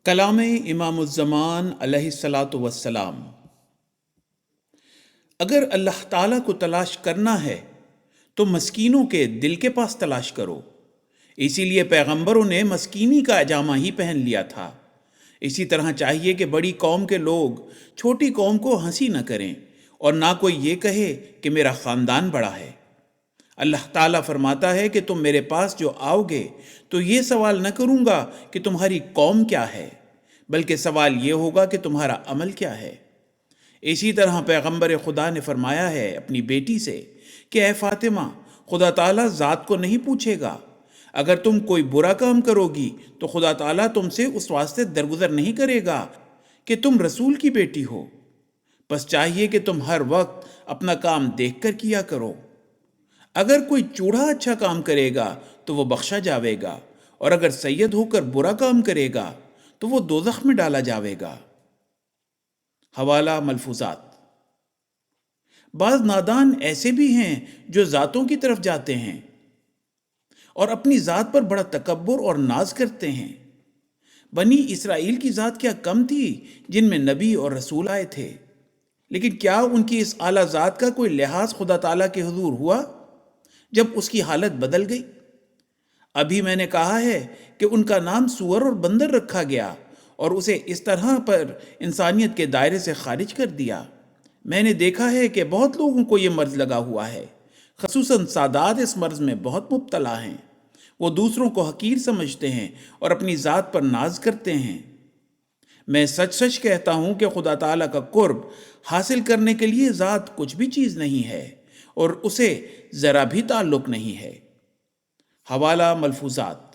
کلام امام الزمان علیہ الصلاۃ والسلام۔ اگر اللہ تعالیٰ کو تلاش کرنا ہے تو مسکینوں کے دل کے پاس تلاش کرو۔ اسی لیے پیغمبروں نے مسکینی کا اجامہ ہی پہن لیا تھا۔ اسی طرح چاہیے کہ بڑی قوم کے لوگ چھوٹی قوم کو ہنسی نہ کریں، اور نہ کوئی یہ کہے کہ میرا خاندان بڑا ہے۔ اللہ تعالیٰ فرماتا ہے کہ تم میرے پاس جو آؤ گے تو یہ سوال نہ کروں گا کہ تمہاری قوم کیا ہے، بلکہ سوال یہ ہوگا کہ تمہارا عمل کیا ہے۔ اسی طرح پیغمبر خدا نے فرمایا ہے اپنی بیٹی سے کہ اے فاطمہ، خدا تعالیٰ ذات کو نہیں پوچھے گا۔ اگر تم کوئی برا کام کرو گی تو خدا تعالیٰ تم سے اس واسطے درگزر نہیں کرے گا کہ تم رسول کی بیٹی ہو۔ بس چاہیے کہ تم ہر وقت اپنا کام دیکھ کر کیا کرو۔ اگر کوئی چوڑا اچھا کام کرے گا تو وہ بخشا جاوے گا، اور اگر سید ہو کر برا کام کرے گا تو وہ دوزخ میں ڈالا جاوے گا۔ حوالہ ملفوظات۔ بعض نادان ایسے بھی ہیں جو ذاتوں کی طرف جاتے ہیں اور اپنی ذات پر بڑا تکبر اور ناز کرتے ہیں۔ بنی اسرائیل کی ذات کیا کم تھی جن میں نبی اور رسول آئے تھے، لیکن کیا ان کی اس اعلیٰ ذات کا کوئی لحاظ خدا تعالیٰ کے حضور ہوا جب اس کی حالت بدل گئی؟ ابھی میں نے کہا ہے کہ ان کا نام سور اور بندر رکھا گیا اور اسے اس طرح پر انسانیت کے دائرے سے خارج کر دیا۔ میں نے دیکھا ہے کہ بہت لوگوں کو یہ مرض لگا ہوا ہے، خصوصاً سادات اس مرض میں بہت مبتلا ہیں۔ وہ دوسروں کو حقیر سمجھتے ہیں اور اپنی ذات پر ناز کرتے ہیں۔ میں سچ سچ کہتا ہوں کہ خدا تعالیٰ کا قرب حاصل کرنے کے لیے ذات کچھ بھی چیز نہیں ہے اور اسے ذرا بھی تعلق نہیں ہے۔ حوالہ ملفوظات۔